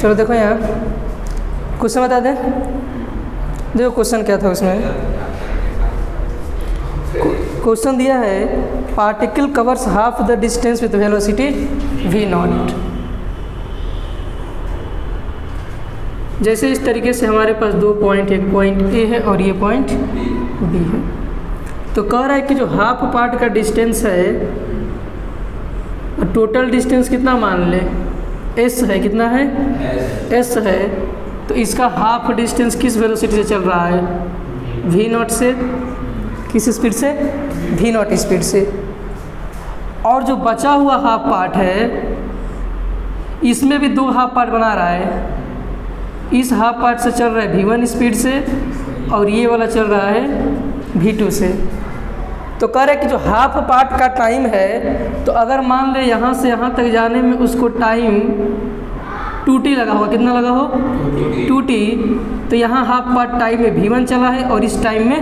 चलो देखो यहाँ क्वेश्चन बता दें। देखो क्वेश्चन क्या था उसमें। क्वेश्चन दिया है particle covers half the distance with velocity v0। जैसे इस तरीके से हमारे पास दो पॉइंट, एक पॉइंट ए है और ये पॉइंट बी है। तो कह रहा है कि जो हाफ पार्ट का डिस्टेंस है, टोटल डिस्टेंस कितना मान ले, एस है, कितना है, एस है। तो इसका हाफ डिस्टेंस किस वेलोसिटी से चल रहा है, v0 से। किस स्पीड से, v0 स्पीड से। और जो बचा हुआ हाफ पार्ट है, इसमें भी दो हाफ पार्ट बना रहा है। इस हाफ पार्ट से चल रहा है v1 स्पीड से और ये वाला चल रहा है v2 से। तो कह रहे कि जो हाफ पार्ट का टाइम है, तो अगर मान ले यहाँ से यहाँ तक जाने में उसको टाइम 2t लगा हो, कितना लगा हो, 2t। तो यहाँ हाफ पार्ट टाइम में v1 चला है और इस टाइम में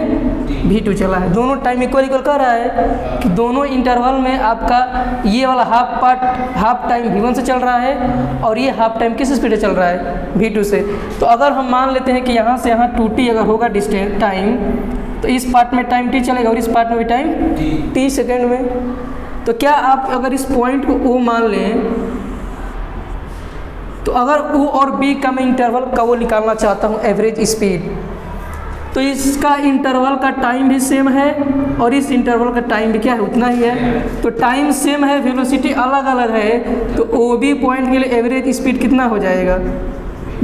v2 चला है। दोनों टाइम इक्वल इक्वल कर रहा है कि दोनों इंटरवल में आपका ये वाला हाफ टाइम v1 से चल रहा है और ये हाफ टाइम किस स्पीड से चल रहा है, v2 से। तो अगर हम मान लेते हैं कि यहाँ से यहाँ 2t अगर होगा डिस्टेंस टाइम, तो इस पार्ट में टाइम t चलेगा और इस पार्ट में भी टाइम t सेकेंड में। तो क्या आप अगर इस पॉइंट को O मान लें, तो अगर O और B का मैं इंटरवल का वो निकालना चाहता हूँ एवरेज स्पीड, तो इसका इंटरवल का टाइम भी सेम है और इस इंटरवल का टाइम भी क्या है, उतना ही है। तो टाइम सेम है, वेलोसिटी अलग अलग है, तो OB पॉइंट के लिए एवरेज स्पीड कितना हो जाएगा,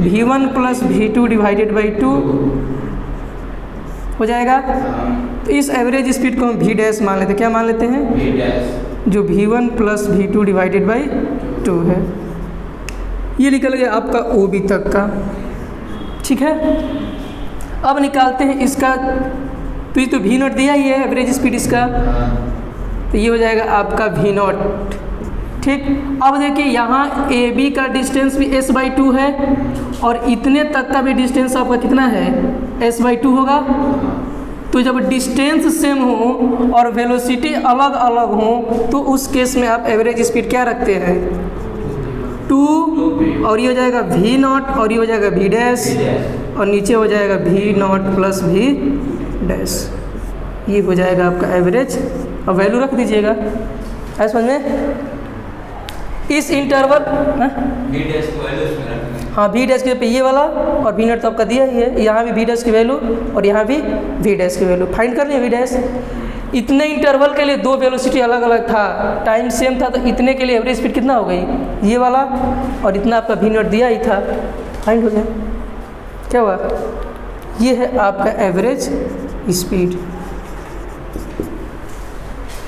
v1 plus v2 divided by 2 हो जाएगा। तो इस एवरेज स्पीड को हम v डैश मान लेते हैं। क्या मान लेते हैं, जो v1 plus v2 divided by 2 है। ये निकल गया आपका OB तक का, ठीक है। अब निकालते हैं इसका, तो ये तो v0 दिया ही है एवरेज स्पीड इसका, तो ये हो जाएगा आपका v0, ठीक। अब देखिए यहाँ AB का डिस्टेंस भी s/2 है और इतने तक का भी डिस्टेंस आपका कितना है, s/2 होगा। तो जब डिस्टेंस सेम हो और वेलोसिटी अलग अलग हो, तो उस केस में आप एवरेज स्पीड क्या रखते हैं, 2, और ये हो जाएगा v0 और ये हो जाएगा v डैश और नीचे हो जाएगा v0 प्लस v डैश। ये हो जाएगा आपका एवरेज। अब वैल्यू रख दीजिएगा, ऐसा समझ में। इस इंटरवल हाँ v डैश के पे ये वाला और v0 तो आपका दिया ही है, यहाँ भी v डैश की वैल्यू और यहाँ भी v डैश की वैल्यू फाइंड कर लिया v डैश। इतने इंटरवल के लिए दो वेलोसिटी अलग अलग था, टाइम सेम था, तो इतने के लिए एवरेज स्पीड कितना हो गई, ये वाला, और इतना आपका v0 दिया ही था, फाइंड हो गया। क्या हुआ, ये है आपका एवरेज स्पीड,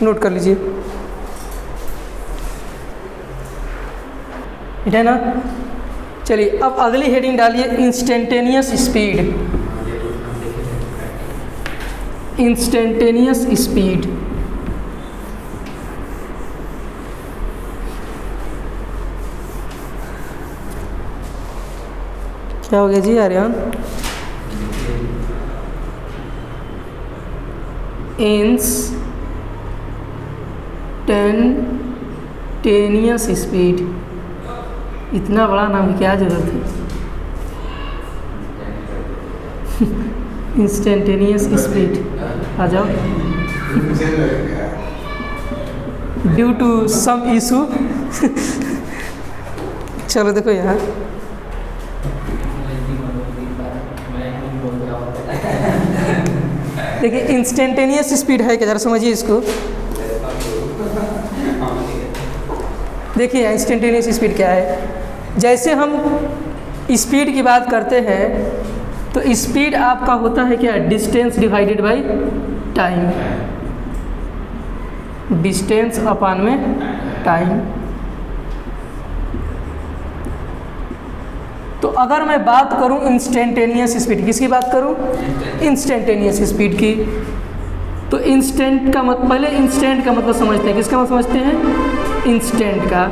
नोट कर लीजिए, ठीक है ना। चलिए अब अगली हेडिंग डालिए, इंस्टेंटेनियस स्पीड। इंस्टेंटेनियस स्पीड, क्या हो गया जी आर्यन, इंस्टेंटेनियस स्पीड। इतना बड़ा नाम की क्या जरूरत है, इंस्टेंटेनियस स्पीड, आ जाओ। ड्यू टू सम इशू चलो देखो यहाँ, देखिए इंस्टेंटेनियस स्पीड है क्या, जरा समझिए इसको। देखिए इंस्टेंटेनियस स्पीड क्या है। जैसे हम स्पीड की बात करते हैं, तो स्पीड आपका होता है क्या, distance divided by time, distance upon में टाइम। तो अगर मैं बात करूं इंस्टेंटेनियस स्पीड, किसकी बात करूं, इंस्टेंटेनियस स्पीड की, तो इंस्टेंट का पहले इंस्टेंट का मतलब समझते हैं। किसका मतलब समझते हैं, इंस्टेंट का।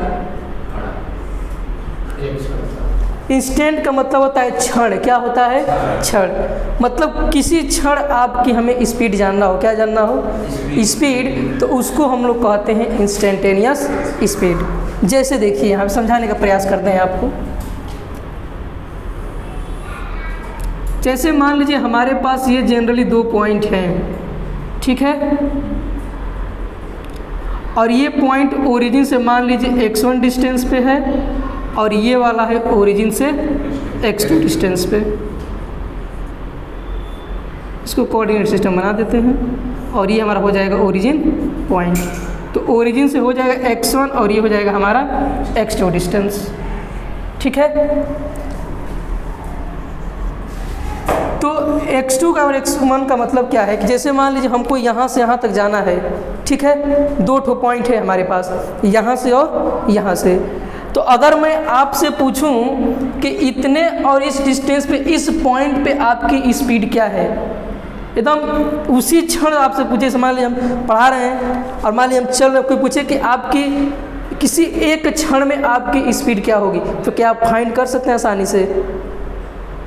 इंस्टेंट का मतलब होता है क्षण। क्या होता है, क्षण। मतलब किसी क्षण आपकी हमें स्पीड जानना हो, क्या जानना हो, स्पीड, तो उसको हम लोग कहते हैं इंस्टेंटेनियस स्पीड। जैसे देखिए यहाँ समझाने का प्रयास करते हैं आपको। जैसे मान लीजिए हमारे पास ये जनरली 2 पॉइंट हैं, ठीक है, और ये पॉइंट ओरिजिन से मान लीजिए x1 डिस्टेंस पे है और ये वाला है ओरिजिन से x2 डिस्टेंस पे। इसको कोऑर्डिनेट सिस्टम बना देते हैं और ये हमारा हो जाएगा ओरिजिन पॉइंट। तो ओरिजिन से हो जाएगा x1 और ये हो जाएगा हमारा x2 डिस्टेंस, ठीक है। तो x2 का और x1 का मतलब क्या है कि जैसे मान लीजिए हमको यहाँ से यहाँ तक जाना है, ठीक है, 2 ठो पॉइंट है हमारे पास, यहाँ से और यहाँ से। तो अगर मैं आपसे पूछूं कि इतने और इस डिस्टेंस पे इस पॉइंट पे आपकी स्पीड क्या है, एकदम उसी क्षण आपसे पूछे, मान लीजिए हम पढ़ा रहे हैं और मान लीजिए हम चल रहे, कोई पूछे कि आपकी किसी एक क्षण में आपकी स्पीड क्या होगी, तो क्या आप फाइंड कर सकते हैं आसानी से?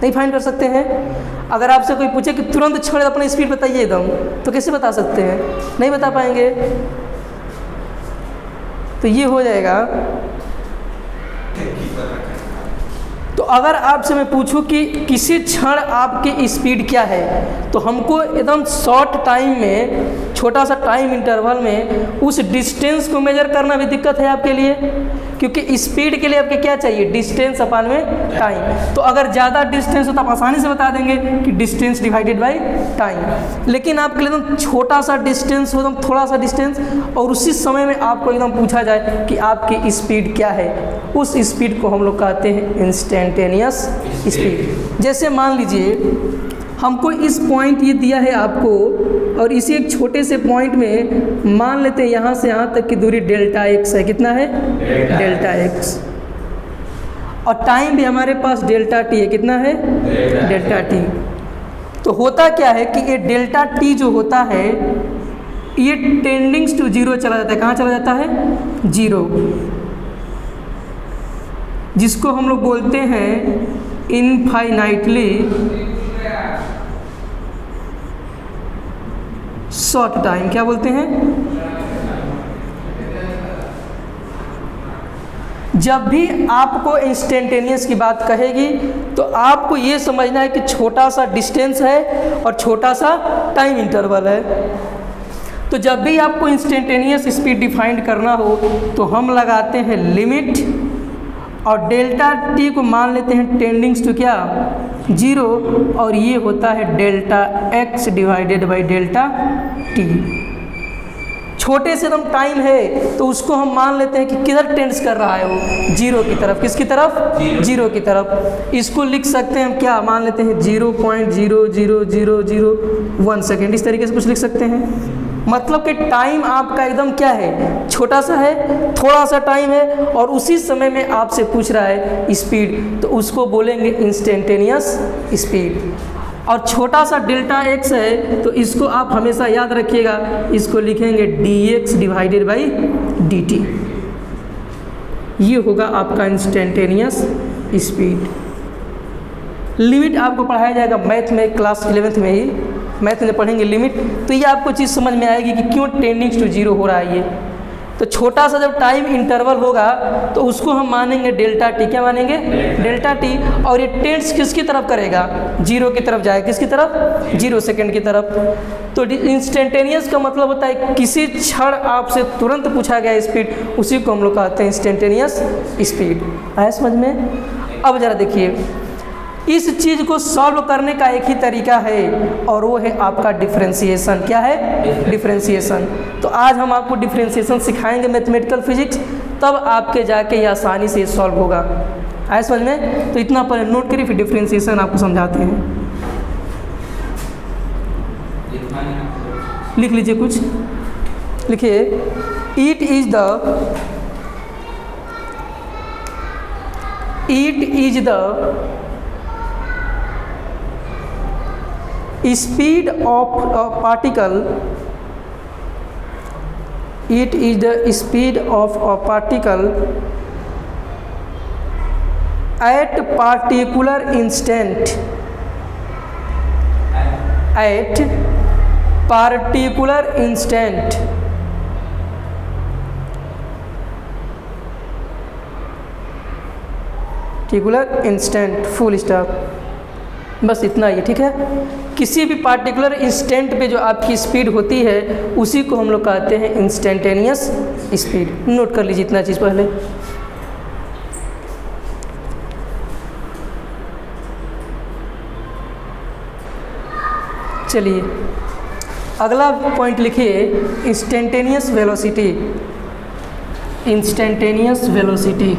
नहीं फाइंड कर सकते हैं। अगर आपसे कोई पूछे कि तुरंत क्षण अपना स्पीड बताइए एकदम, तो कैसे बता सकते हैं? नहीं बता पाएंगे। तो ये हो जाएगा। तो अगर आपसे मैं पूछूं कि किसी क्षण आपकी स्पीड क्या है, तो हमको एकदम शॉर्ट टाइम में, छोटा सा टाइम इंटरवल में उस डिस्टेंस को मेजर करना भी दिक्कत है आपके लिए, क्योंकि स्पीड के लिए आपके क्या चाहिए? डिस्टेंस अपान में टाइम। तो अगर ज़्यादा डिस्टेंस हो तो आप आसानी से बता देंगे कि डिस्टेंस डिवाइडेड बाय टाइम। लेकिन आपके लिए एकदम छोटा सा डिस्टेंस हो, एकदम थोड़ा सा डिस्टेंस, और उसी समय में आपको एकदम पूछा जाए कि आपकी स्पीड क्या है, उस स्पीड को हम लोग कहते हैं इंस्टेंटेनियस स्पीड। जैसे मान लीजिए हमको इस पॉइंट ये दिया है आपको, और इसी एक छोटे से पॉइंट में मान लेते हैं यहाँ से यहाँ तक की दूरी डेल्टा x है। कितना है? Delta x। और टाइम भी हमारे पास डेल्टा t है। कितना है? Delta t। तो होता क्या है कि ये डेल्टा t जो होता है ये टेंडिंग्स टू जीरो चला जाता है। कहाँ चला जाता है? जीरो, जिसको हम लोग बोलते हैं इनफाइनाइटली शॉर्ट टाइम। क्या बोलते हैं? जब भी आपको इंस्टेंटेनियस की बात कहेगी तो आपको ये समझना है कि छोटा सा डिस्टेंस है और छोटा सा टाइम इंटरवल है। तो जब भी आपको इंस्टेंटेनियस स्पीड डिफाइन करना हो तो हम लगाते हैं लिमिट, और डेल्टा t को मान लेते हैं टेंडिंग्स टू क्या? जीरो, और ये होता है delta x divided by delta t। छोटे से एकदम टाइम है तो उसको हम मान लेते हैं कि किधर टेंड्स कर रहा है वो? जीरो की तरफ। किसकी तरफ? जीरो की तरफ। इसको लिख सकते हैं हम क्या? मान लेते हैं 0.00001 सेकेंड, इस तरीके से कुछ लिख सकते हैं। मतलब कि टाइम आपका एकदम क्या है? छोटा सा है, थोड़ा सा टाइम है, और उसी समय में आपसे पूछ रहा है स्पीड, तो उसको बोलेंगे इंस्टेंटेनियस स्पीड। और छोटा सा डेल्टा x है तो इसको आप हमेशा याद रखिएगा, इसको लिखेंगे dx डिवाइडेड बाई dt। ये होगा आपका इंस्टेंटेनियस स्पीड। लिमिट आपको पढ़ाया जाएगा मैथ में, क्लास 11th में ही मैथ में पढ़ेंगे लिमिट, तो ये आपको चीज़ समझ में आएगी कि क्यों टेंडिंग्स टू जीरो हो रहा है ये। तो छोटा सा जब टाइम इंटरवल होगा तो उसको हम मानेंगे डेल्टा टी। क्या मानेंगे? Delta t. और ये टेंड्स किसकी तरफ करेगा? जीरो की तरफ जाएगा। किसकी तरफ? 0 सेकेंड की तरफ। तो इंस्टेंटेनियस का मतलब होता है किसी क्षण आपसे तुरंत पूछा गया स्पीड, उसी को हम लोग कहते हैं इंस्टेंटेनियस स्पीड। आया समझ में? अब ज़रा देखिए, इस चीज़ को सॉल्व करने का एक ही तरीका है और वो है आपका डिफरेंशिएशन। क्या है? डिफरेंशिएशन। तो आज हम आपको डिफरेंशिएशन सिखाएंगे मैथमेटिकल फिजिक्स, तब आपके जाके ये आसानी से सॉल्व होगा। आया समझ में? तो इतना पहले नोट करिए, फिर डिफरेंशिएशन आपको समझाते हैं। लिख लीजिए कुछ, लिखिए it is the speed of a particle. It is the speed of a particle at particular instant. At particular instant. Particular instant. Full stop. बस इतना ही, ठीक है। किसी भी पार्टिकुलर इंस्टेंट पे जो आपकी स्पीड होती है उसी को हम लोग कहते हैं इंस्टेंटेनियस स्पीड। नोट कर लीजिए इतना चीज़ पहले। चलिए अगला पॉइंट लिखिए, इंस्टेंटेनियस वेलोसिटी। इंस्टेंटेनियस वेलोसिटी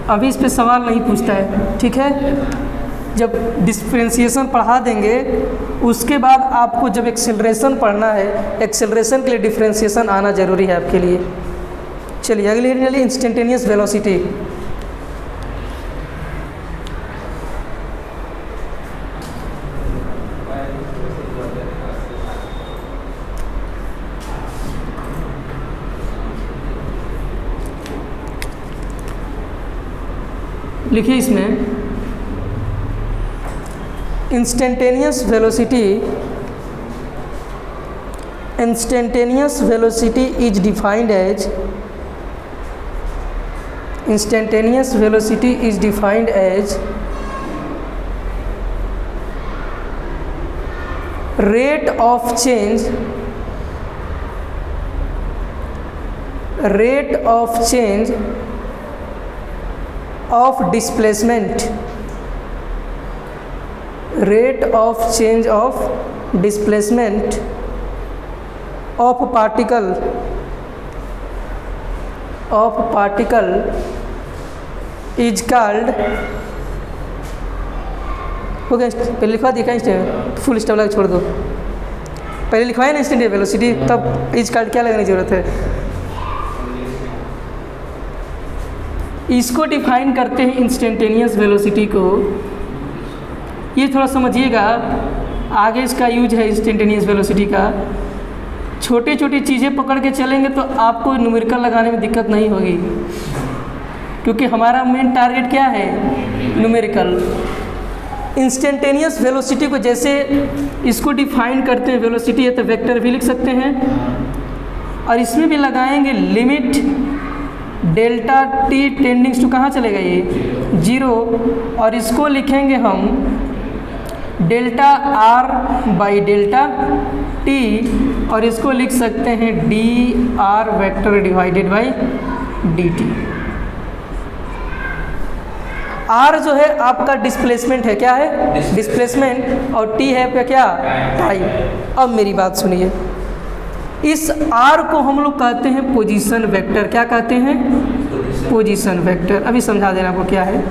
अभी इस पे सवाल नहीं पूछता है, ठीक है। जब डिफरेंशिएशन पढ़ा देंगे उसके बाद आपको जब एक्सेलरेशन पढ़ना है, एक्सेलरेशन के लिए डिफरेंशिएशन आना ज़रूरी है आपके लिए। चलिए अगली इंस्टेंटेनियस वेलोसिटी। लिखिए इसमें, instantaneous velocity is defined as rate of change of displacement of particle is called, हो गया। पहले लिखवा दिया इंस्टेंट, फुल स्टॉप लगा छोड़ दो। पहले लिखवाए ना इंस्टेंटेनियस वेलोसिटी, तब इज कॉल्ड क्या लगने की ज़रूरत है। इसको डिफाइन करते हैं इंस्टेंटेनियस वेलोसिटी को। ये थोड़ा समझिएगा, आगे इसका यूज है इंस्टेंटेनियस वेलोसिटी का। छोटी छोटी चीज़ें पकड़ के चलेंगे तो आपको न्यूमेरिकल लगाने में दिक्कत नहीं होगी, क्योंकि हमारा मेन टारगेट क्या है, न्यूमेरिकल। इंस्टेंटेनियस वेलोसिटी को जैसे इसको डिफाइन करते हैं, वेलोसिटी है तो वेक्टर भी लिख सकते हैं, और इसमें भी लगाएंगे limit delta t tending to कहाँ चलेगा ये 0, और इसको लिखेंगे हम delta r by delta t, और इसको लिख सकते हैं d r vector divided by d t. R जो है आपका डिस्प्लेसमेंट है, क्या है डिस्प्लेसमेंट, और टी है आपका क्या टाइम। अब मेरी बात सुनिए, इस आर को हम लोग कहते हैं पोजीशन वेक्टर। क्या कहते हैं, पोजीशन वेक्टर। अभी समझा देना आपको क्या है।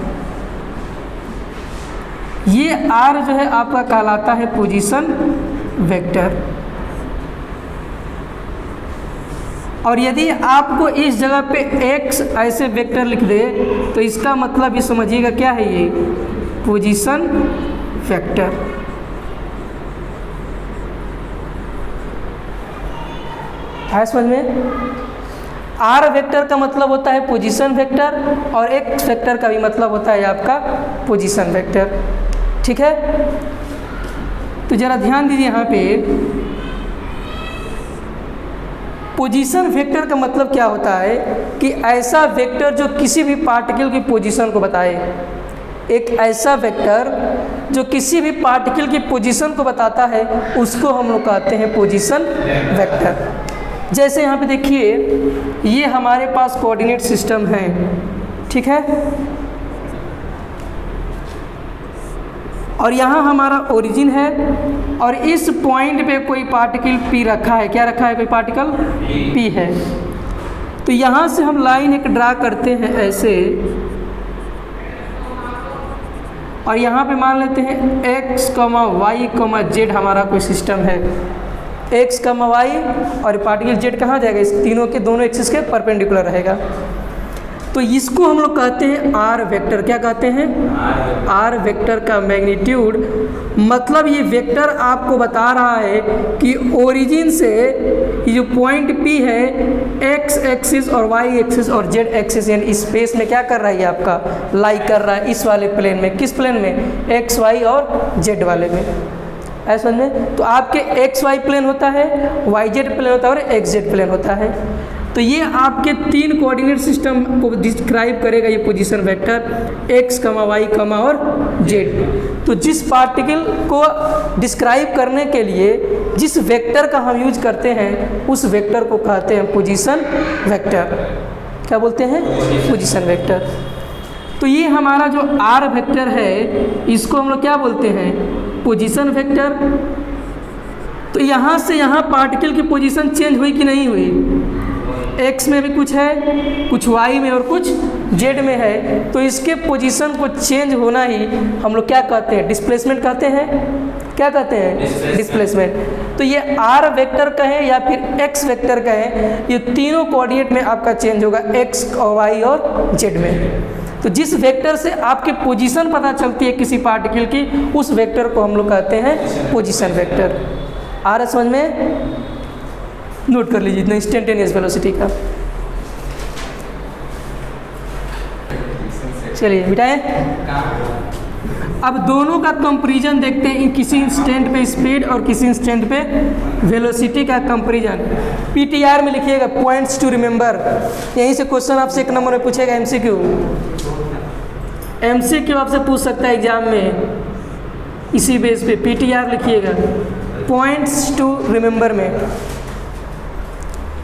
ये आर जो है आपका कहलाता है पोजीशन वेक्टर, और यदि आपको इस जगह पे x ऐसे वेक्टर लिख दे तो इसका मतलब ये समझिएगा क्या है, ये पोजीशन वेक्टर। है समझ में। आर वेक्टर का मतलब होता है पोजीशन वेक्टर, और एक्स वेक्टर का भी मतलब होता है आपका पोजीशन वेक्टर, ठीक है। तो जरा ध्यान दीजिए यहाँ पे, पोजीशन वेक्टर का मतलब क्या होता है कि ऐसा वेक्टर जो किसी भी पार्टिकल की पोजीशन को बताए। एक ऐसा वेक्टर जो किसी भी पार्टिकल की पोजीशन को बताता है उसको हम लोग कहते हैं पोजीशन वेक्टर। जैसे यहाँ पे देखिए, ये हमारे पास कोऑर्डिनेट सिस्टम है, ठीक है, और यहाँ हमारा ओरिजिन है, और इस पॉइंट पे कोई पार्टिकल P रखा है। क्या रखा है, कोई पार्टिकल P है। तो यहाँ से हम लाइन एक ड्रा करते हैं ऐसे, और यहाँ पे मान लेते हैं x, y, z हमारा कोई सिस्टम है। x, y और पार्टिकल z कहाँ जाएगा, इस तीनों के दोनों एक्सिस के परपेंडिकुलर रहेगा। तो इसको हम लोग कहते हैं आर वेक्टर। क्या कहते हैं, आर वेक्टर का मैग्नीट्यूड, मतलब ये वेक्टर आपको बता रहा है कि ओरिजिन से ये जो पॉइंट P है, x एक्सिस और y एक्सिस और z एक्सिस यानी स्पेस में क्या कर रहा है, ये आपका लाई कर रहा है इस वाले प्लेन में। किस प्लेन में, x, y और z वाले में। ऐसा समझ में। तो आपके एक्स वाई प्लेन होता है, वाई जेड प्लेन होता है और एक्स जेड प्लेन होता है। तो ये आपके 3 कोऑर्डिनेट सिस्टम को डिस्क्राइब करेगा ये पोजीशन वेक्टर x, y, और z। तो जिस पार्टिकल को डिस्क्राइब करने के लिए जिस वेक्टर का हम यूज करते हैं उस वेक्टर को कहते हैं पोजीशन वेक्टर। क्या बोलते हैं? Position vector. तो ये हमारा जो r वेक्टर है इसको हम लोग क्या बोलते हैं? Position vector. तो यहाँ से यहाँ पार्टिकल की पोजीशन चेंज हुई कि नहीं हुई? x में भी कुछ है, कुछ y में और कुछ z में है, तो इसके पोजीशन को चेंज होना ही हम लोग क्या कहते हैं? डिस्प्लेसमेंट कहते हैं। क्या कहते हैं? डिस्प्लेसमेंट। तो ये r वेक्टर कहें या फिर x वेक्टर कहें, ये तीनों कोऑर्डिनेट में आपका चेंज होगा x, y और z में। तो जिस वेक्टर से आपकी पोजीशन पता चलती है किसी पार्टिकल की, उस वेक्टर को हम लोग कहते हैं पोजीशन वेक्टर। आ रहा समझ में? नोट कर लीजिए इतना इंस्टेंटेनियस वेलोसिटी का। चलिए मिटाएं। अब दोनों का कंपैरिजन देखते हैं, किसी इंस्टेंट पे स्पीड और किसी इंस्टेंट पे वेलोसिटी का कंपैरिजन। पीटीआर में लिखिएगा पॉइंट्स टू रिमेंबर। यहीं से क्वेश्चन आपसे 1 नंबर में पूछेगा एमसीक्यू। एमसीक्यू आपसे पूछ सकता है एग्जाम में, इसी बेस पे पीटीआर लिखिएगा पॉइंट्स टू रिमेंबर में,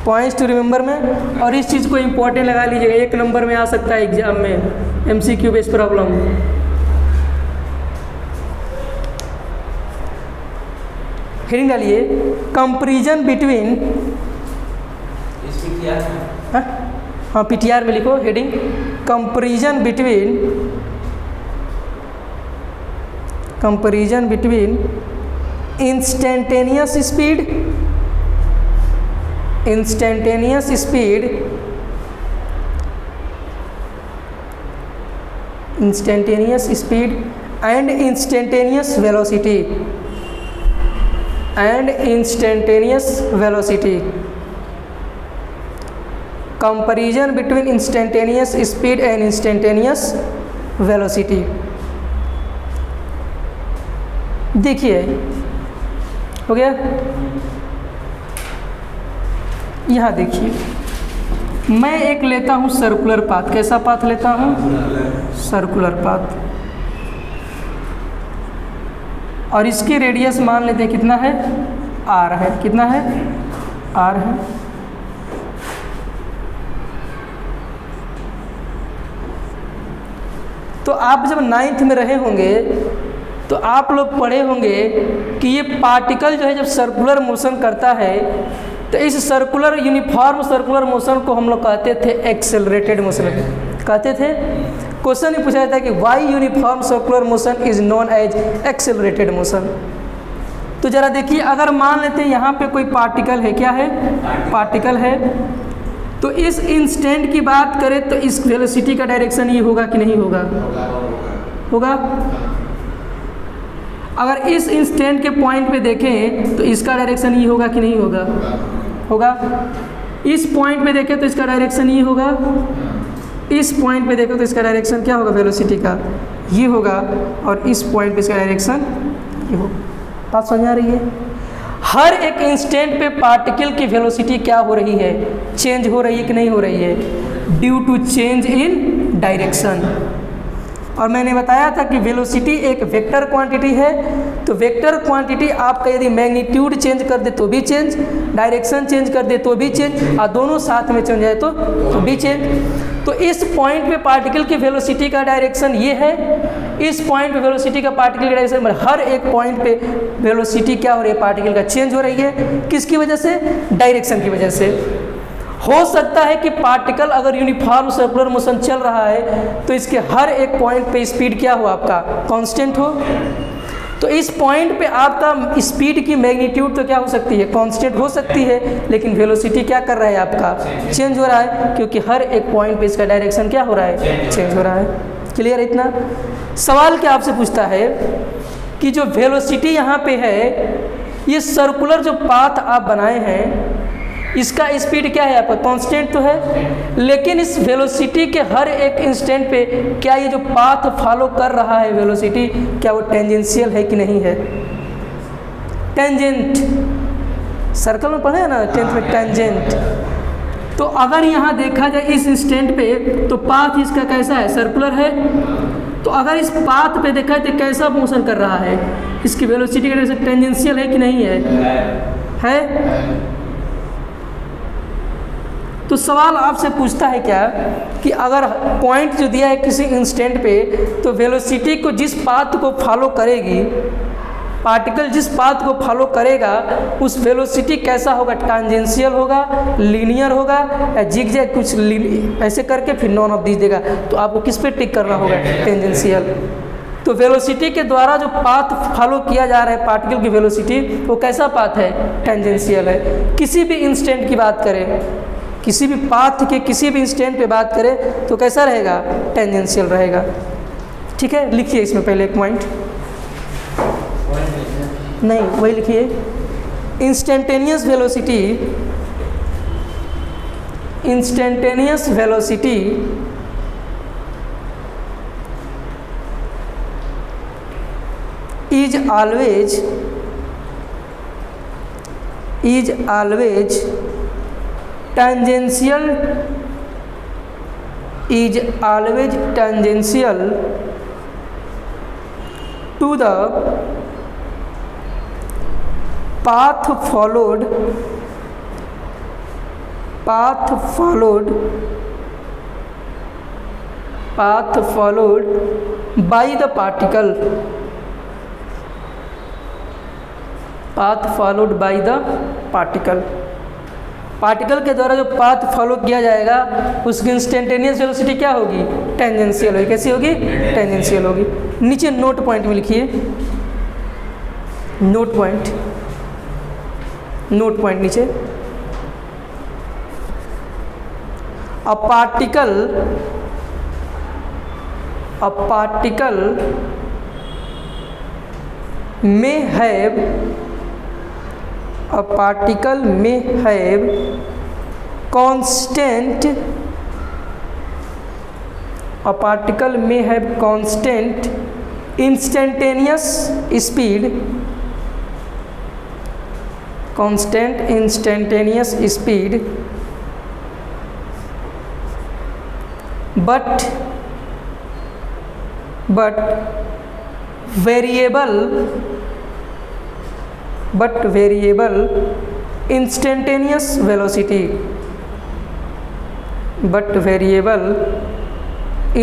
पॉइंट्स टू रिमेंबर में। और इस चीज़ को इम्पोर्टेंट लगा लीजिएगा, 1 नंबर में आ सकता है एग्जाम में एमसीक्यू बेस प्रॉब्लम। हेडिंग डालिए कंपैरिजन बिटवीन, हाँ पीटीआर में लिखो heading comparison between instantaneous speed and instantaneous velocity. Comparison between instantaneous speed and instantaneous velocity. देखिए हो गया। यहाँ देखिए, मैं एक लेता हूँ सर्कुलर पाथ। कैसा पाथ लेता हूँ? Circular path. और इसकी रेडियस मान लेते हैं कितना है? r है। कितना है? r है। तो आप जब 9th में रहे होंगे तो आप लोग पढ़े होंगे कि ये पार्टिकल जो है जब सर्कुलर मोशन करता है तो इस यूनिफॉर्म सर्कुलर मोशन को हम लोग कहते थे एक्सेलरेटेड मोशन। कहते थे। क्वेश्चन ही पूछा जाता है कि why uniform circular motion is known as accelerated motion. तो जरा देखिए, अगर मान लेते हैं यहाँ पे कोई पार्टिकल है, क्या है? पार्टिकल है। तो इस इंस्टेंट की बात करें तो इस वेलोसिटी का डायरेक्शन ये होगा कि नहीं होगा? होगा। अगर इस इंस्टेंट के पॉइंट पे देखें तो इसका डायरेक्शन ये होगा कि नहीं होगा? होगा। इस पॉइंट पे देखें तो इसका डायरेक्शन ये होगा। इस पॉइंट पे देखो तो इसका डायरेक्शन क्या होगा? वेलोसिटी का ये होगा। और इस पॉइंट पे इसका डायरेक्शन ये होगा। बात समझ आ रही है? हर एक इंस्टेंट पे पार्टिकल की वेलोसिटी क्या हो रही है? चेंज हो रही है कि नहीं हो रही है? Due to change in direction. और मैंने बताया था कि वेलोसिटी एक वेक्टर क्वांटिटी है। तो वेक्टर क्वांटिटी आपका यदि मैग्नीट्यूड चेंज कर दे तो भी चेंज, डायरेक्शन चेंज कर दे तो भी चेंज, और दोनों साथ में चेंज जाए तो भी चेंज। तो इस पॉइंट पे पार्टिकल की वेलोसिटी का डायरेक्शन ये है, इस पॉइंट पे वेलोसिटी का पार्टिकल का डायरेक्शन, हर एक पॉइंट पे वेलोसिटी क्या हो रही है? पार्टिकल का चेंज हो रही है। किसकी वजह से? डायरेक्शन की वजह से। हो सकता है कि पार्टिकल अगर यूनिफॉर्म सर्कुलर मोशन चल रहा है तो इसके हर एक पॉइंट पे स्पीड क्या हो? आपका कांस्टेंट हो। तो इस पॉइंट पे आपका स्पीड की मैग्नीट्यूड तो क्या हो सकती है? कांस्टेंट हो सकती है, लेकिन वेलोसिटी क्या कर रहा है? आपका चेंज हो रहा है, क्योंकि हर एक पॉइंट पे इसका डायरेक्शन क्या हो रहा है? चेंज हो रहा है। क्लियर है इतना? सवाल क्या आपसे पूछता है कि जो वेलोसिटी यहाँ पे है, ये सर्कुलर जो पाथ आप बनाए हैं इसका स्पीड क्या है? आपका कांस्टेंट तो है, लेकिन इस वेलोसिटी के हर एक इंस्टेंट पे क्या ये जो पाथ फॉलो कर रहा है वेलोसिटी, क्या वो टेंजेंशियल है कि नहीं है? टेंजेंट, सर्कल में पढ़े हैं ना 10th में, टेंजेंट। तो अगर यहाँ देखा जाए इस इंस्टेंट पे तो पाथ इसका कैसा है, सर्कुलर है। तो अगर इस पाथ पे देखा तो कैसा मोशन कर रहा है, इसकी वेलोसिटी के टेंजेंशियल है कि नहीं है? तो सवाल आपसे पूछता है क्या कि अगर पॉइंट जो दिया है किसी इंस्टेंट पे तो वेलोसिटी को जिस पाथ को फॉलो करेगी, पार्टिकल जिस पाथ को फॉलो करेगा उस वेलोसिटी कैसा होगा, टांजेंशियल होगा, लीनियर होगा या जिगजैग, कुछ ऐसे करके फिर नॉन ऑफ दीज देगा। तो आपको किस पे टिक करना होगा, टेंजेंशियल। तो वेलोसिटी के द्वारा जो पाथ फॉलो किया जा रहा है पार्टिकल की वेलोसिटी, वो कैसा पाथ है, टेंजेंशियल है। किसी भी इंस्टेंट की बात करें, किसी भी पाथ के किसी भी इंस्टेंट पे बात करें तो कैसा रहेगा, टेंजेंशियल रहेगा। ठीक है, लिखिए इसमें पहले एक पॉइंट, नहीं वही लिखिए, instantaneous velocity, instantaneous velocity is always tangential to the path followed by the particle, particle के द्वारा जो पाथ फॉलो किया जाएगा उसकी इंस्टेंटेनियस वेलोसिटी क्या होगी, टेंजेंशियल होगी। कैसी होगी, टेंजेंशियल होगी। नीचे नोट पॉइंट में लिखिए, नोट पॉइंट नीचे, a particle may have constant instantaneous speed, but variable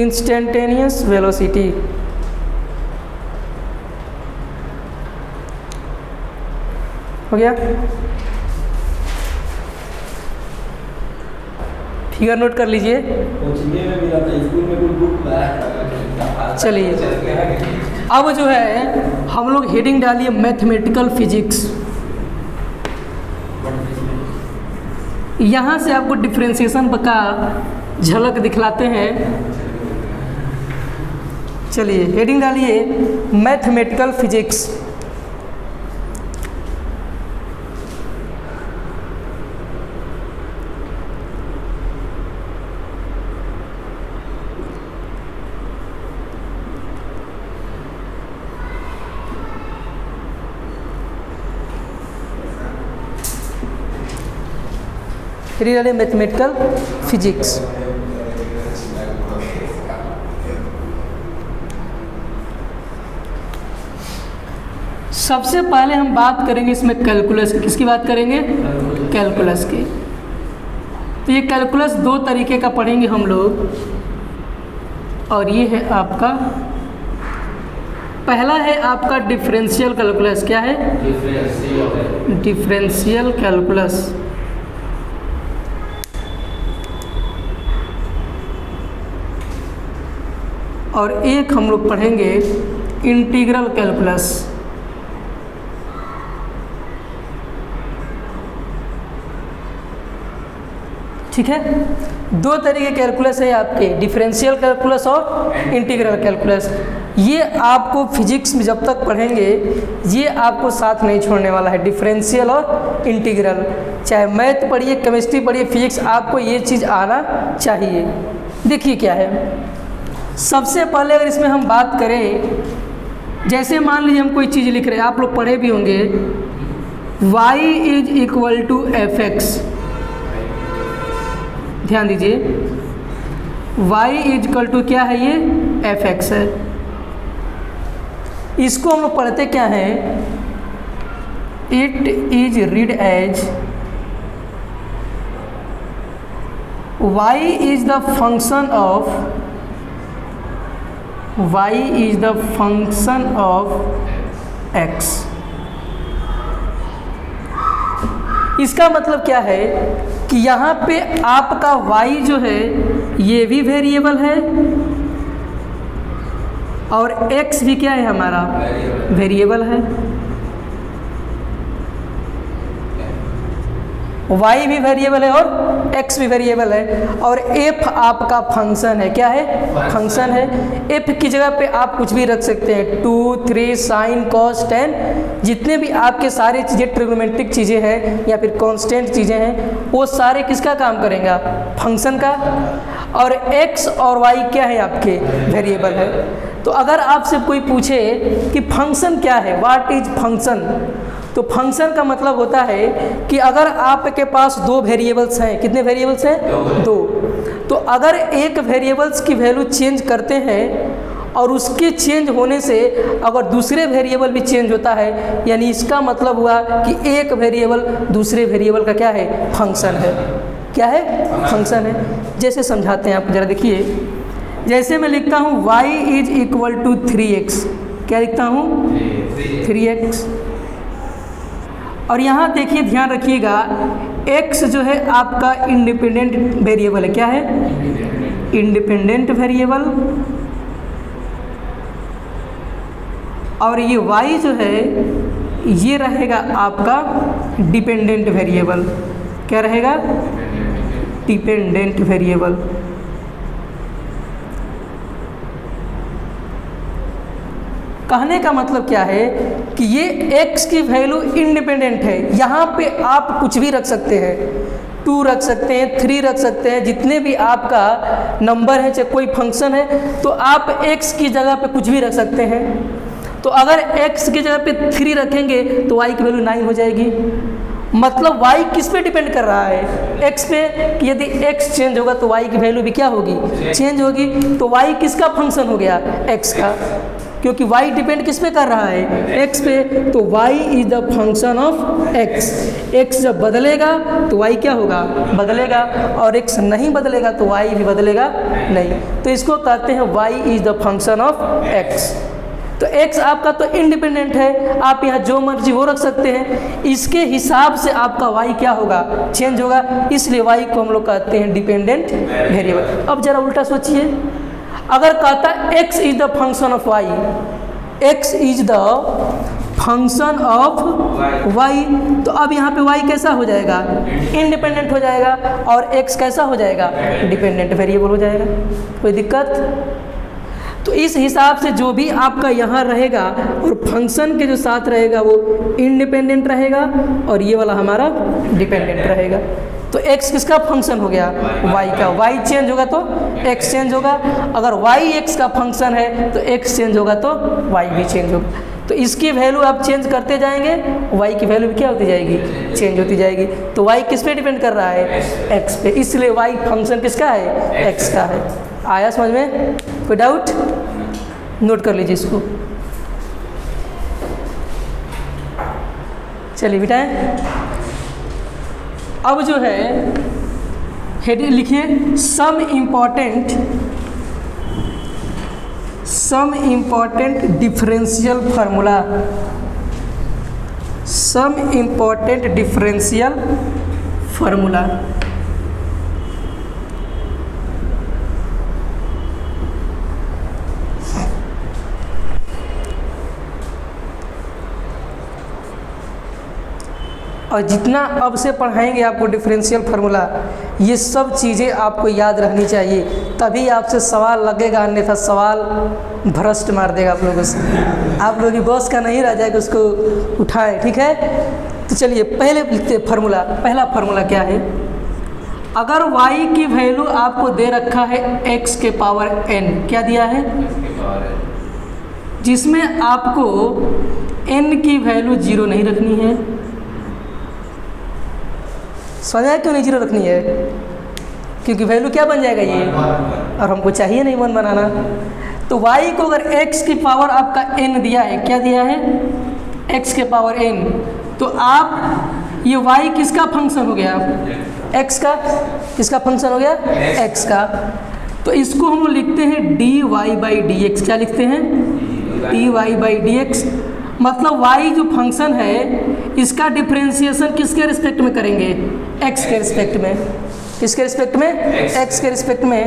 instantaneous velocity, हो गया। फिगर नोट कर लीजिए। चलिए अब जो है हम लोग हेडिंग डालिए मैथमेटिकल फिजिक्स। यहाँ से आपको डिफरेंशिएशन का झलक दिखलाते हैं। चलिए हेडिंग डालिए मैथमेटिकल फिजिक्स। Mathematical physics. सबसे पहले हम बात करेंगे इसमें कैलकुलस की। किसकी बात करेंगे, कैलकुलस की। तो ये कैलकुलस दो तरीके का पढ़ेंगे हम लोग, और ये है आपका पहला है आपका डिफरेंशियल कैलकुलस। क्या है, डिफरेंशियल कैलकुलस। और एक हम लोग पढ़ेंगे इंटीग्रल कैलकुलस। ठीक है, दो तरीके कैलकुलस है आपके, डिफरेंशियल कैलकुलस और इंटीग्रल कैलकुलस। ये आपको फिजिक्स में जब तक पढ़ेंगे ये आपको साथ नहीं छोड़ने वाला है, डिफरेंशियल और इंटीग्रल। चाहे मैथ पढ़िए, केमिस्ट्री पढ़िए, फिजिक्स, आपको ये चीज़ आना चाहिए। देखिए क्या है, सबसे पहले अगर इसमें हम बात करें, जैसे मान लीजिए हम कोई चीज़ लिख रहे हैं, आप लोग पढ़े भी होंगे, y = fx। ध्यान दीजिए, y इज इक्वल टू क्या है, ये fx है। इसको हम लोग पढ़ते क्या है, it is read as y is the function of x। इसका मतलब क्या है कि यहाँ पे आपका y जो है ये भी वेरिएबल है और x भी क्या है हमारा, वेरिएबल है। y भी वेरिएबल है और x भी वेरिएबल है और f आपका फंक्शन है। क्या है, फंक्शन है। f की जगह पे आप कुछ भी रख सकते हैं, 2, 3, साइन, कॉस, टेन, जितने भी आपके सारे चीज़ें ट्रिग्नोमेट्रिक चीज़ें हैं या फिर कांस्टेंट चीज़ें हैं, वो सारे किसका काम करेंगे, फंक्शन का। और x और y क्या है, आपके वेरिएबल है। तो अगर आपसे कोई पूछे कि फंक्शन क्या है, व्हाट इज फंक्शन, तो फंक्शन का मतलब होता है कि अगर आपके पास दो वेरिएबल्स हैं, कितने वेरिएबल्स हैं, दो, तो अगर एक वेरिएबल्स की वैल्यू चेंज करते हैं और उसके चेंज होने से अगर दूसरे वेरिएबल भी चेंज होता है, यानी इसका मतलब हुआ कि एक वेरिएबल दूसरे वेरिएबल का क्या है, फंक्शन है। क्या है, फंक्शन है। जैसे समझाते हैं, आप जरा देखिए। जैसे मैं लिखता हूँ y is equal to 3x, क्या लिखता हूँ, 3x। और यहाँ देखिए, ध्यान रखिएगा, x जो है आपका इंडिपेंडेंट वेरिएबल है। क्या है, इंडिपेंडेंट वेरिएबल। और ये y जो है ये रहेगा आपका डिपेंडेंट वेरिएबल। क्या रहेगा, डिपेंडेंट वेरिएबल। कहने का मतलब क्या है कि ये x की वैल्यू इंडिपेंडेंट है। यहाँ पे आप कुछ भी रख सकते हैं, 2 रख सकते हैं, 3 रख सकते हैं, जितने भी आपका नंबर है, चाहे कोई फंक्शन है, तो आप x की जगह पे कुछ भी रख सकते हैं। तो अगर x की जगह पे 3 रखेंगे तो y की वैल्यू 9 हो जाएगी। मतलब y किस पे डिपेंड कर रहा है, x पे, कि यदि x चेंज होगा तो y की वैल्यू भी क्या होगी, चेंज होगी। तो y किसका फंक्शन हो गया, x का, क्योंकि y डिपेंड किस पे कर रहा है, x पे। तो y is the function of x। x जब बदलेगा तो y क्या होगा, बदलेगा, और x नहीं बदलेगा तो y भी बदलेगा नहीं। तो इसको कहते हैं y is the function of x। तो x आपका तो इंडिपेंडेंट है, आप यहाँ जो मर्जी वो रख सकते हैं, इसके हिसाब से आपका y क्या होगा, चेंज होगा, इसलिए y को हम लोग कहते हैं डिपेंडेंट वेरिएबल। अब जरा उल्टा सोचिए, अगर कहता है x is the function of y, x is the function of y, तो अब यहाँ पे y कैसा हो जाएगा, इंडिपेंडेंट हो जाएगा, और x कैसा हो जाएगा, डिपेंडेंट वेरिएबल हो जाएगा। कोई दिक्कत? तो इस हिसाब से जो भी आपका यहाँ रहेगा और फंक्शन के जो साथ रहेगा वो इंडिपेंडेंट रहेगा और ये वाला हमारा डिपेंडेंट रहेगा। तो x किसका फंक्शन हो गया, y का, y चेंज होगा तो x चेंज होगा। अगर y x का फंक्शन है तो x चेंज होगा तो y भी चेंज होगा। तो इसकी वैल्यू आप चेंज करते जाएंगे, y की वैल्यू भी क्या होती जाएगी, चेंज होती जाएगी। तो y किस पे डिपेंड कर रहा है, x पे, इसलिए y फंक्शन किसका है, x का है। आया समझ में, कोई डाउट? नोट कर लीजिए इसको। चलिए बेटा, अब जो है हेडिंग लिखिए, some important differential formula, some important differential formula. और जितना अब से पढ़ाएंगे आपको डिफरेंशियल फार्मूला, ये सब चीज़ें आपको याद रखनी चाहिए, तभी आपसे सवाल लगेगा, अन्यथा सवाल भ्रष्ट मार देगा आप लोगों से। आप लोग की बॉस का नहीं रह जाएगा, उसको उठाए, ठीक है। तो चलिए पहले लिखते फार्मूला। पहला फार्मूला क्या है, अगर y की वैल्यू आपको दे रखा है x के पावर n, क्या दिया है, जिसमें आपको n की वैल्यू 0 नहीं रखनी है। समझ आया क्यों नहीं 0 रखनी है? क्योंकि वैल्यू क्या बन जाएगा ये, और हमको चाहिए नहीं 1 बनाना। तो y को अगर x की पावर आपका n दिया है, क्या दिया है, x के पावर n, तो आप ये y किसका फंक्शन हो गया, x का, किसका फंक्शन हो गया, x का। तो इसको हम लिखते हैं dy/dx, क्या लिखते हैं, dy/dx। मतलब y जो फंक्शन है इसका डिफरेंशिएशन किसके रिस्पेक्ट में करेंगे, x के रिस्पेक्ट में, किसके रिस्पेक्ट में, x के रिस्पेक्ट में।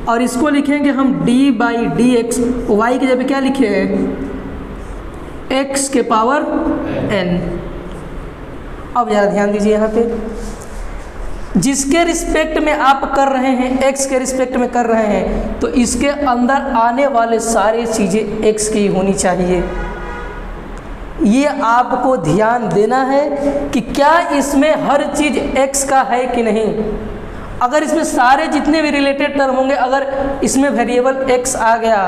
और इसको लिखेंगे हम d/dx, y की जगह क्या लिखे हैं, x के पावर n। अब ज़रा ध्यान दीजिए यहाँ पे, जिसके रिस्पेक्ट में आप कर रहे हैं, x के रिस्पेक्ट में कर रहे हैं, तो इसके अंदर आने वाले सारे चीज़ें x की होनी चाहिए। ये आपको ध्यान देना है कि क्या इसमें हर चीज़ x का है कि नहीं। अगर इसमें सारे जितने भी रिलेटेड टर्म होंगे, अगर इसमें वेरिएबल x आ गया,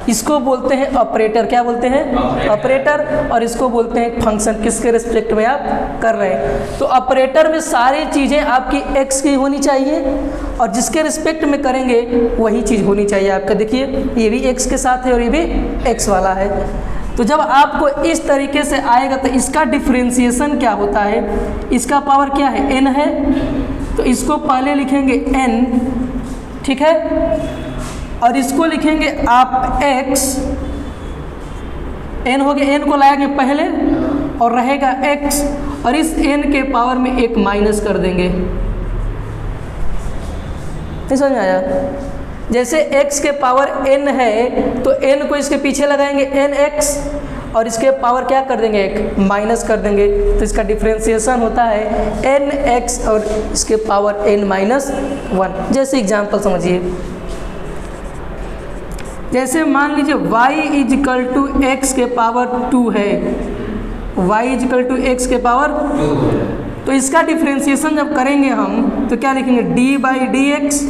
इसको बोलते हैं ऑपरेटर, क्या बोलते हैं, ऑपरेटर। और इसको बोलते हैं फंक्शन, किसके रिस्पेक्ट में आप कर रहे हैं। तो ऑपरेटर में सारी चीज़ें आपकी x की होनी चाहिए, और जिसके रिस्पेक्ट में करेंगे वही चीज़ होनी चाहिए आपका। देखिए ये भी x के साथ है और ये भी x वाला है। तो जब आपको इस तरीके से आएगा तो इसका डिफरेंशिएशन क्या होता है, इसका पावर क्या है, n है, तो इसको पहले लिखेंगे n, ठीक है, और इसको लिखेंगे आप x, n हो गया, n को लाएंगे पहले और रहेगा x, और इस n के पावर में एक माइनस कर देंगे। नहीं समझ में आया, जैसे x के पावर n है तो n को इसके पीछे लगाएंगे nx, और इसके पावर क्या कर देंगे, एक माइनस कर देंगे, तो इसका डिफरेंशिएशन होता है nx और इसके पावर n-1। जैसे एग्जांपल समझिए, जैसे मान लीजिए y = x के पावर 2 है, y = x के पावर 2, तो इसका डिफरेंशिएशन जब करेंगे हम तो क्या लिखेंगे, d/dx,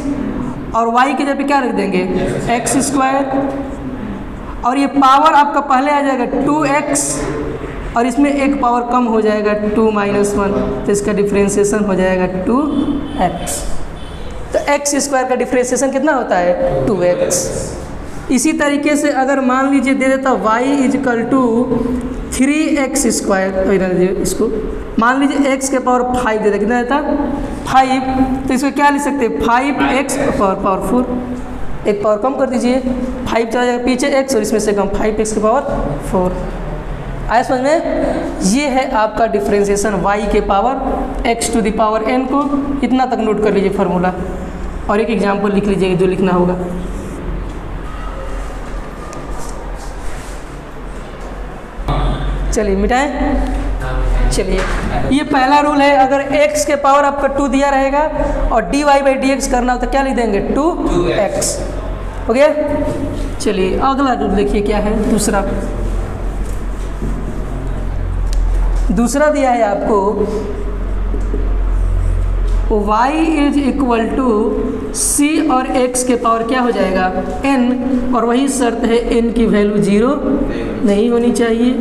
और y की जगह क्या रख देंगे, x², और ये पावर आपका पहले आ जाएगा 2x, और इसमें एक पावर कम हो जाएगा 2-1, तो इसका डिफरेंशिएशन हो जाएगा 2x। तो x² का डिफरेंशिएशन कितना होता है, 2x। इसी तरीके से अगर मान लीजिए दे देता y = 3x², इसको मान लीजिए x के पावर 5 दे दे, कितना देता 5, तो इसको क्या लिख सकते हैं, 5x पावर 4, एक पावर कम कर दीजिए, 5 चला जाएगा पीछे x, और इसमें से कम 5x के पावर 4। आया समझ में, ये है आपका डिफरेंशिएशन y के पावर x⁴n को। इतना तक नोट कर लीजिए फार्मूला, और एक एग्जाम्पल लिख लीजिएगा जो लिखना होगा। चलिए मिटाएं। चलिए ये पहला रूल है, अगर x के पावर आपका 2 दिया रहेगा और dy/dx करना हो तो क्या लिख देंगे, 2x। हो गया। चलिए अगला रूल देखिए क्या है, दूसरा दिया है आपको, y = c और x के पावर क्या हो जाएगा, n, और वही शर्त है n की वैल्यू 0 नहीं होनी चाहिए।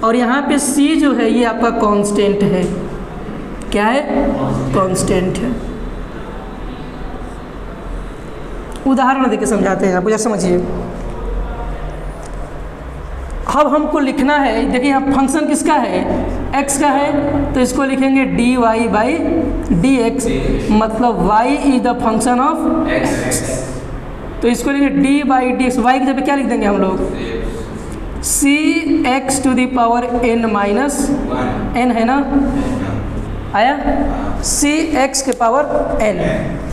और यहाँ पे c जो है ये आपका कांस्टेंट है, क्या है, कांस्टेंट है। उदाहरण देके समझाते हैं आपको, जरा समझिए। अब हमको लिखना है, देखिए यहाँ फंक्शन किसका है, x का है, तो इसको लिखेंगे dy/dx, मतलब y is the function of x, तो इसको लिखेंगे d/dx। y की जगह क्या लिख देंगे हम लोग, cx⁴n है ना, आया, cx के पावर n।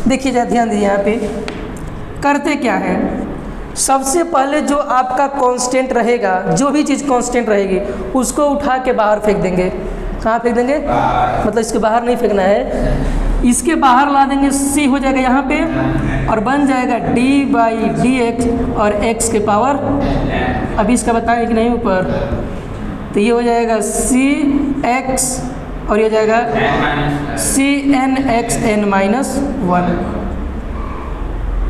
देखिए जरा ध्यान दीजिए, यहाँ पे करते क्या है, सबसे पहले जो आपका कांस्टेंट रहेगा, जो भी चीज़ कांस्टेंट रहेगी उसको उठा के बाहर फेंक देंगे। कहाँ फेंक देंगे, मतलब इसके बाहर नहीं फेंकना है, इसके बाहर ला देंगे, c हो जाएगा यहाँ पे, और बन जाएगा d/dx और x के पावर, अभी इसका बताएं कि नहीं ऊपर, तो ये हो जाएगा cx और ये हो जाएगा cnxn-1,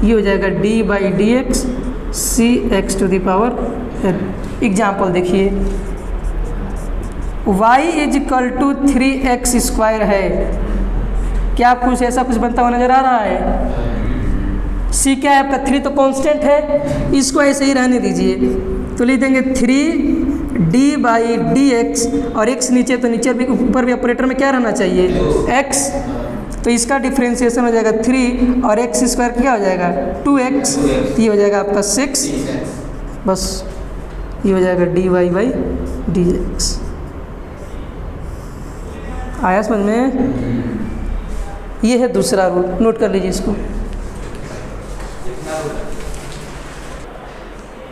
ये हो जाएगा d/dx cx⁴n। एग्जाम्पल देखिए, y = 3x² है, क्या आपको कुछ ऐसा कुछ बनता हुआ नज़र आ रहा है? सी क्या है आपका? 3 तो कांस्टेंट है, इसको ऐसे ही रहने दीजिए। तो लिख देंगे 3d/dx, और x नीचे तो नीचे भी ऊपर भी ऑपरेटर में क्या रहना चाहिए? x। तो इसका डिफ्रेंशिएशन हो जाएगा 3 और x स्क्वायर क्या हो जाएगा? 2x। ये हो जाएगा आपका 6, बस ये हो जाएगा dy/dx। आया समझ में? ये है दूसरा रूल, नोट कर लीजिए इसको।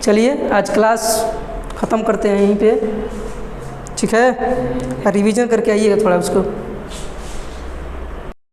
चलिए आज क्लास ख़त्म करते हैं यहीं पे, ठीक है? रिवीजन करके आइएगा थोड़ा उसको।